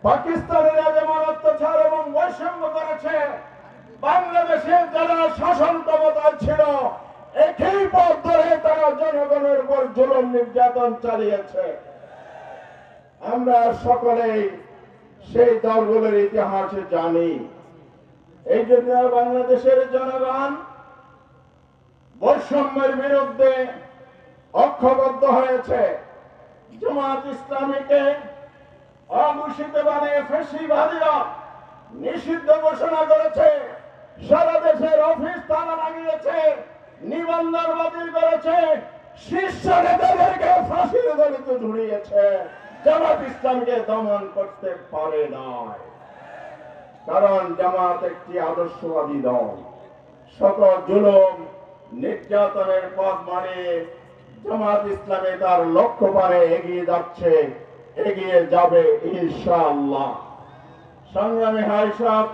পাকিস্তানেরা যেমন অত্যাচার এবং বৈষম্য করেছে, বাংলাদেশে যারা শাসন ক্ষমতায় ছিল একই পথ ধরে তারা জনগণের উপর জুলুম নির্যাতন চালিয়েছে। আমরা সকলেই সেই দলগুলোর ইতিহাস জানি। এই জন্য বাংলাদেশের জনগণ বৈষম্যের বিরুদ্ধে ঐক্যবদ্ধ হয়েছে। জামাত ইসলামীকে অঘোষিত বানিয়ে ফ্যাসিবাদীরা নিষিদ্ধ ঘোষণা করেছে। সারা দেশের অফিস তালা লাগিয়েছে, নিবন্ধন বাতিল করেছে, শীর্ষ নেতাদেরকে ফাঁসির দড়িতে ঝুলিয়েছে। জামাত ইসলামকে দমন করতে পারে নাই, কারণ জামাত একটি আদর্শবাদী দল। সকল জুলুম নির্যাতনের পথ মানিয়ে জামাত ইসলামী তার লক্ষ্য পানে এগিয়ে যাচ্ছে, এগিয়ে যাবে ইনশাআল্লাহ। সংগ্রামী ভাই সাহেব,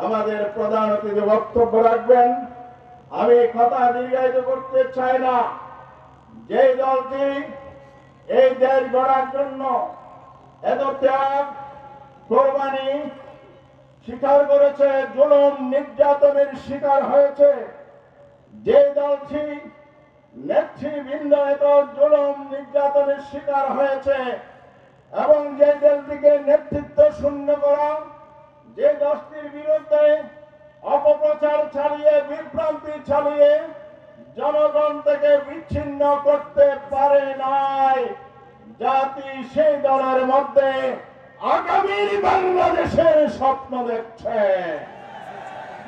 আমাদের প্রধান অতিথি বক্তব্য রাখবেন। আমি কথা দীর্ঘায়িত করতে চাই না। যে দলটি এই দেশ গড়ার জন্য এত ত্যাগ কোরবানি স্বীকার করেছে, জুলুম নির্যাতনের শিকার হয়েছে, যে দলটি নেতৃবৃন্দ এত জুলুম নির্যাতনের শিকার হয়েছে এবং যে দলটিকে নেতৃত্ব শূন্য করা, যে দলটির বিরুদ্ধে অপপ্রচার চালিয়ে বিভ্রান্তি চালিয়ে জনগণ থেকে বিচ্ছিন্ন করতে পারে নাই, জাতি সেই দলের মধ্যে আগামী বাংলাদেশের স্বপ্ন দেখছে।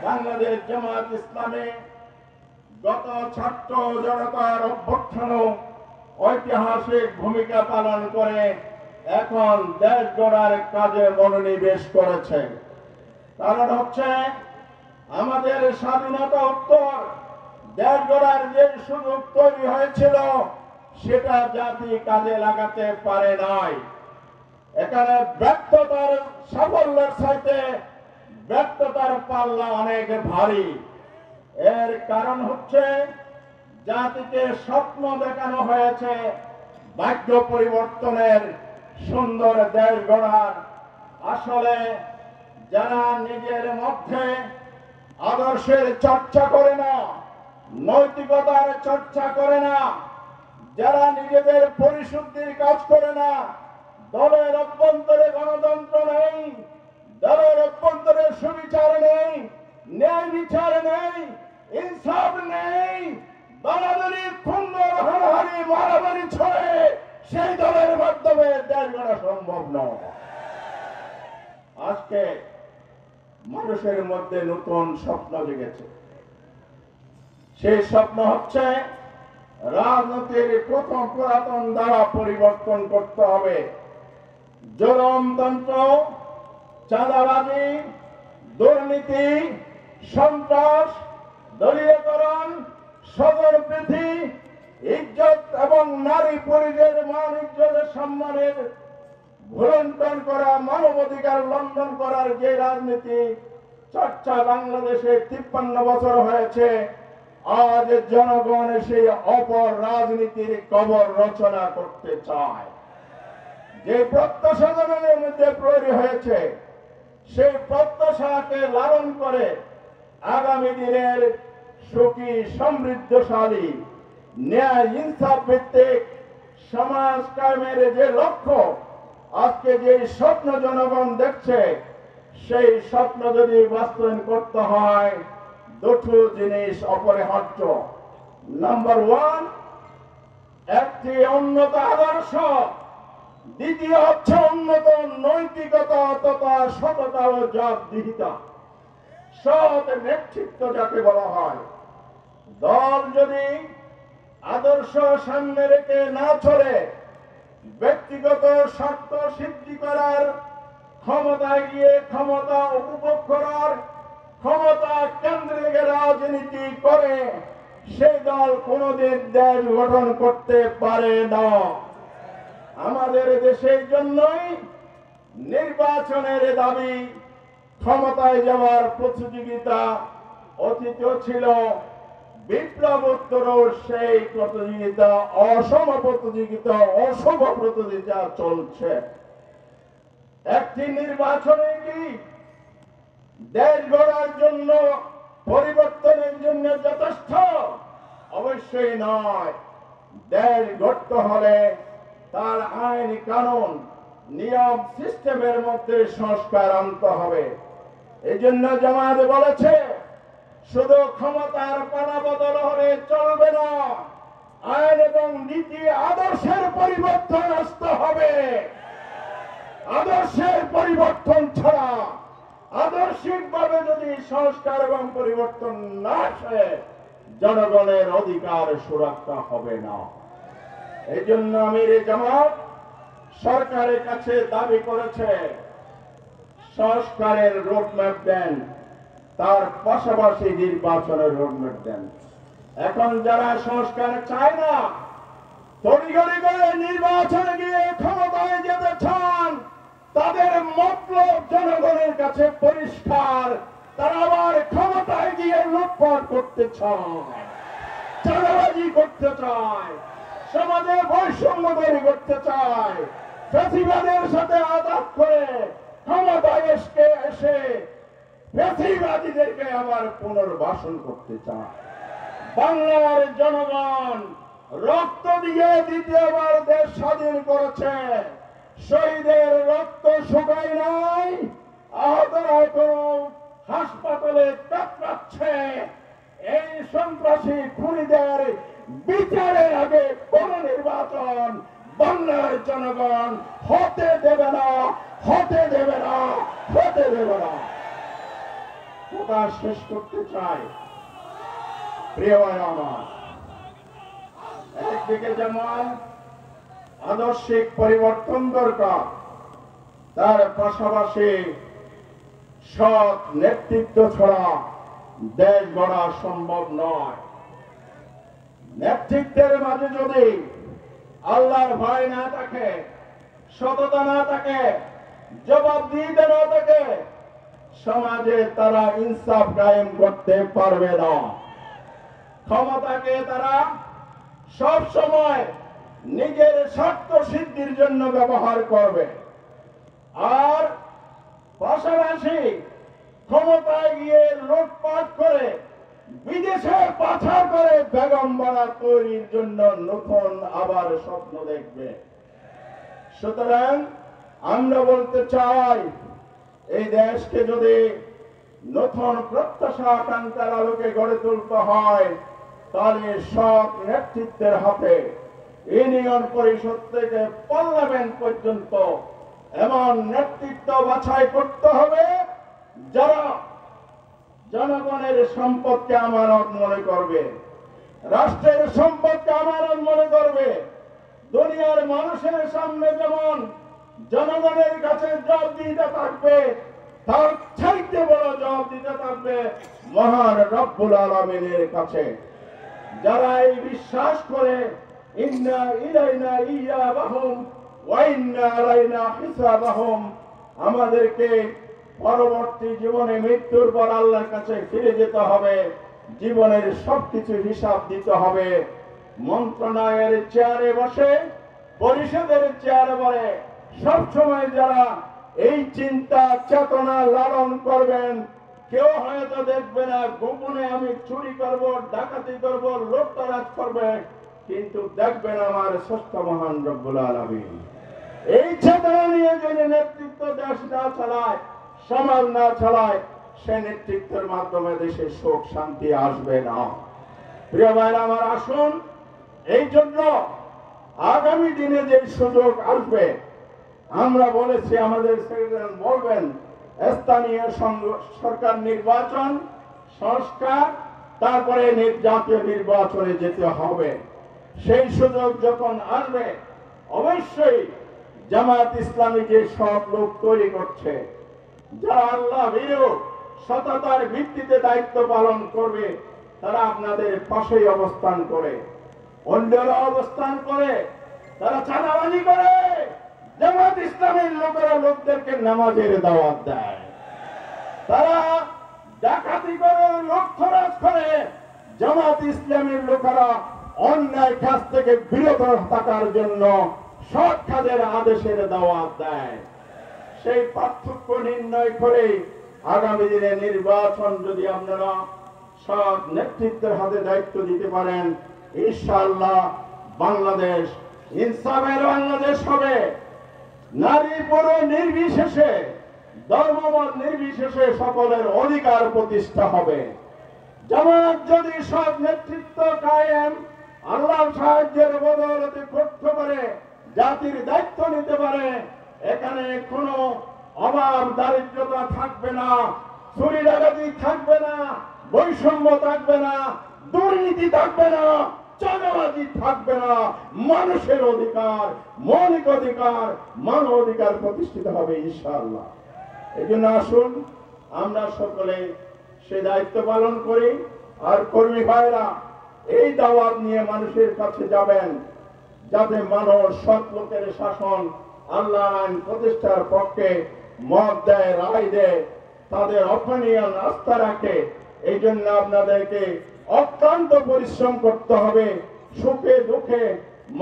বাংলাদেশ জামাত ইসলামী গত ছাত্র জনতার অভ্যুত্থানও ঐতিহাসিক ভূমিকা পালন করে এখন দেশ গড়ার কাজে মনোনিবেশ করেছে। কারণ হচ্ছে আমাদের স্বাধীনতা উত্তর দেশ গড়ার যে সুযোগ তৈরি হয়েছিল সেটা জাতি কাজে লাগাতে পারে নাই। এখানে ব্যর্থতার সাফল্যের চাইতে ব্যর্থতার পাল্লা অনেক ভারী। এর কারণ হচ্ছে জাতিকে স্বপ্ন দেখানো হয়েছে ভাগ্য পরিবর্তনের, সুন্দর দেশ গড়ার। আসলে যারা নিজের মধ্যে আদর্শের চর্চা করে না, নৈতিকতার চর্চা করে না, যারা নিজেদের পরিশুদ্ধির কাজ করে না, দলের অভ্যন্তরে গণতন্ত্র নেই, দলের অভ্যন্তরে সুবিচার নেই, ন্যায় বিচার নেই, ইনসাফ নেই, দলাদলি খুন্দর হানাহানি মারামারি ছড়ে সেই দলের মাধ্যমে দেশ গড়া সম্ভব নয়। আজকে মানুষের মধ্যে নতুন স্বপ্ন জেগেছে। সেই স্বপ্ন হচ্ছে রাজনীতির প্রথম পুরাতন দ্বারা পরিবর্তন করতে হবে। জুলুমতন্ত্র, চাঁদাবাজি, দুর্নীতি, সন্ত্রাস, দলীয়করণ, স্বজনপ্রীতি, ইজ্জত এবং নারী পুরুষের মান ইজ্জতের সম্মানের ভুলন্টন করা, মানবাধিকার লঙ্ঘন করার যে রাজনীতি চর্চা বাংলাদেশে 53 বছর হয়েছে, আজ জনগণ সেই অপর রাজনীতির কবর রচনা করতে চায়। যে প্রত্যাশা জনগণের মধ্যে তৈরি হয়েছে সেই প্রত্যাশাকে লালন করে আগামী দিনের সুখী সমৃদ্ধশালী ন্যায় ইনসাফ ভিত্তিক সমাজ কায়েমের যে লক্ষ্য, আজকে যে স্বপ্ন জনগণ দেখছে, সেই স্বপ্ন যদি বাস্তবায়ন করতে হয় দুটো জিনিস অপরিহার্য। নাম্বার 1, একটি উন্নত আদর্শ, দ্বিতীয় হচ্ছে উন্নত নৈতিকতা তথা সততা ও জবাবদিহিতা। সৎ নেতৃত্ব যাকে বলা হয়। দল যদি আদর্শ সামনে রেখে না চলে, ব্যক্তিগত স্বার্থ সিদ্ধি করার, ক্ষমতায় গিয়ে ক্ষমতা উপভোগ করার, ক্ষমতা কেন্দ্রিক রাজনীতি করে, সেই দল কোনদিন দেশ গঠন করতে পারে না। আমাদের দেশের জন্যই নির্বাচনের দাবি, ক্ষমতায় যাওয়ার প্রতিযোগিতা অতীতেও ছিল, বিপ্লবোত্তরও সেই প্রতিযোগিতা, অসম প্রতিযোগিতা, অশুভ প্রতিযোগিতা চলছে। একটি নির্বাচনে কি দেশ গড়ার জন্য, পরিবর্তনের জন্য যথেষ্ট? অবশ্যই নয়। দেশ গড়তে হলে তার আইন কানুন নিয়ম সিস্টেমের মধ্যে সংস্কার আনতে হবে। এই জন্য জামায়াত বলেছে শুধু ক্ষমতার পালা বদল হলে চলবে না, আইন এবং নীতি আদর্শের পরিবর্তন আসতে হবে। আদর্শের পরিবর্তন ছাড়া, আদর্শিকভাবে যদি সংস্কার এবং পরিবর্তন না আসে, জনগণের অধিকার সুরক্ষা হবে না। এই জন্য আমির জামাত সরকারের কাছে দাবি করেছে সংস্কারের রোডম্যাপ দেন, তার পাশাপাশি নির্বাচনের রোডম্যাপ দেন। এখন যারা সংস্কার চায় না, তড়িঘড়ি করে নির্বাচনে গিয়ে ক্ষমতায় যেতে চান, তাদের মতলব জনগণের কাছে পরিষ্কার। তারা আবার ক্ষমতায় গিয়ে লুটপাট করতে চায়, চাঁদাবাজি করতে চায়, সমাজে বৈষম্য তৈরি করতে চায়, ফ্যাসিবাদের সাথে আঘাত করে ক্ষমতায় এসে ফ্যাসিবাদীদেরকে আবার পুনর্বাসন করতে চায়। বাংলার জনগণ রক্ত দিয়ে দ্বিতীয়বার দেশ স্বাধীন করেছে। শহীদের রক্ত শুকায় নাই, আহতরা কোনো হাসপাতালে কাতরাচ্ছে। এই সন্ত্রাসী খুনিদের বিচারের আগে কোন নির্বাচন বাংলার জনগণ হতে দেবে না, হতে দেবে না, হতে দেবে না। কথা শেষ করতে চাই। প্রিয় আমার, একদিকে যেমন আদর্শিক পরিবর্তন দরকার, তার পাশাপাশি সৎ নেতৃত্ব ছাড়া দেশ গড়া সম্ভব নয়। নেতৃত্বের মাঝে যদি আল্লাহর ভয় না থাকে, সততা না থাকে, জবাবদিহিতা না থাকে, সমাজে তারা ইনসাফ কায়েম করতে পারবে না। ক্ষমতাকে তারা সব সময় নিজের স্বার্থ সিদ্ধির জন্য ব্যবহার করবে। আর পাশাপাশি ক্ষমতায় গিয়ে লুটপাট করে বিদেশে পাচার করে বেগমবাড়া তৈরির জন্য নতুন আবার স্বপ্ন দেখবে। সুতরাং আমরা বলতে চাই, এই দেশকে যদি নতুন প্রত্যাশা আকাঙ্ক্ষার আলোকে গড়ে তুলতে হয়, তাহলে সৎ নেতৃত্বের হাতে ইউনিয়ন পরিষদ থেকে পার্লামেন্ট পর্যন্ত এমন নেতৃত্ব বাছাই করতে হবে যারা জনগণের সম্পদকে আমানত মনে করবে, রাষ্ট্রের সম্পদকে আমানত মনে করবে। দুনিয়ার মানুষের সামনে যেমন জনগণের কাছে জবাবদিহিতা থাকবে, তার চাইতে বড় জবাবদিহিতা থাকবে মহান রব্বুল আলামিনের কাছে। যারা এই বিশ্বাস করে ইন্না ইলাইনা ইয়াবাহুম ওয়া ইন্না আলাইনা হিসাবাহুম, আমাদেরকে পরবর্তী জীবনে মৃত্যুর পর আল্লাহর কাছে ফিরে যেতে হবে, জীবনের সবকিছু হিসাব দিতে হবে। মন্ত্রণালয়ের চেয়ারে বসে, পরিষদের চেয়ারে বসে সবসময় যারা এই চিন্তা চেতনা লালন করবেন, কেউ হয়তো দেখবে না গোপনে আমি চুরি করব, ডাকাতি করব, লুটতরাজ করবে, কিন্তু দেখবেন আমার স্রষ্টা মহান রব্বুল আলামিন। এই চেতনা নিয়ে যদি নেতৃত্ব দেশ না চালায়, সমাজ না চালায়, সে নেতৃত্বের মাধ্যমে দেশে সুখ শান্তি আসবে না। প্রিয় ভাইরা আমার, আসুন এই জন্য আগামী দিনে যে সুযোগ আসবে, আমরা বলেছি আমাদের সেক্রেটারি বলবেন স্থানীয় সরকার নির্বাচন, সংস্কার, তারপরে জাতীয় নির্বাচনে যেতে হবে। সেই সুযোগ যখন আসবে, অবশ্যই জামায়াত ইসলামী যে সব লোক তৈরি করছে, যারা আল্লাহ ভীরু সততার ভিত্তিতে দায়িত্ব পালন করবে, তারা আপনাদের পাশেই অবস্থান করে, অন্যরা অবস্থান করে, তারা চাঁদাবাজি করে। জামায়াত ইসলামের লোকেরা লোকদেরকে নামাজের দাওয়াত দেয়, তারা ডাকাতি করে, লুটতরাজ করে। জামায়াত ইসলামের লোকেরা অন্যায় কাজ থেকে বিরত থাকার জন্য সৎ কাজের আদেশের দাওয়াত দেয়। সেই পার্থক্য নির্ণয় করে আগামী দিনে নির্বাচন যদি আপনারা সৎ নেতৃত্বের হাতে দায়িত্ব দিতে পারেন, ইনশাআল্লাহ বাংলাদেশ ইনসাফের বাংলাদেশ হবে। নারী পুরুষ নির্বিশেষে, ধর্মমত নির্বিশেষে সকলের অধিকার প্রতিষ্ঠা হবে। জামাত যদি সৎ নেতৃত্ব কায়েম আল্লাহর সাহায্যের বদৌলতে করতে পারে, জাতির দায়িত্ব নিতে পারে, এখানে কোনো অভাব দারিদ্রতা থাকবে না, চুরি ডাকাতি থাকবে না, বৈষম্য থাকবে না, দুর্নীতি থাকবে না, চাঁদাবাজি থাকবে না, মানুষের অধিকার, মৌলিক অধিকার, মানব অধিকার প্রতিষ্ঠিত হবে ইনশাআল্লাহ। এই জন্য আসুন আমরা সকলে সে দায়িত্ব পালন করি। আর কর্মী ভাইরা এই দাওয়াত নিয়ে মানুষের কাছে যাবেন, যাতে মানুষ সৎ লোকের শাসন, আল্লাহ আইন প্রতিষ্ঠার পক্ষে মত দেয়, রায় দেয়, তাদের অপনিয়ন আস্থা রাখে। এই জন্য আপনাদেরকে অক্লান্ত পরিশ্রম করতে হবে, সুখে দুঃখে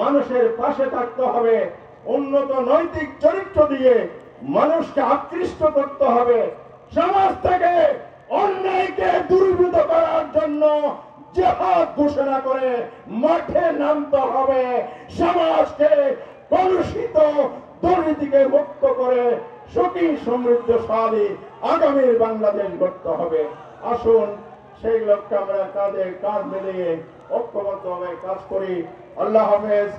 মানুষের পাশে থাকতে হবে, উন্নত নৈতিক চরিত্র দিয়ে মানুষকে আকৃষ্ট করতে হবে, সমাজ থেকে অন্যায়কে দূরীভূত করার জন্য জিহাদ ঘোষণা করে মাঠে নামতে হবে, সমাজকে কলুষিত দুর্নীতিকে মুক্ত করে সুখী সমৃদ্ধশালী আগামীর বাংলাদেশ গড়তে হবে। আসুন সেই লক্ষ্যে আমরা কাঁধে কাঁধ মিলিয়ে ঐক্যবদ্ধভাবে কাজ করি। আল্লাহ হাফেজ।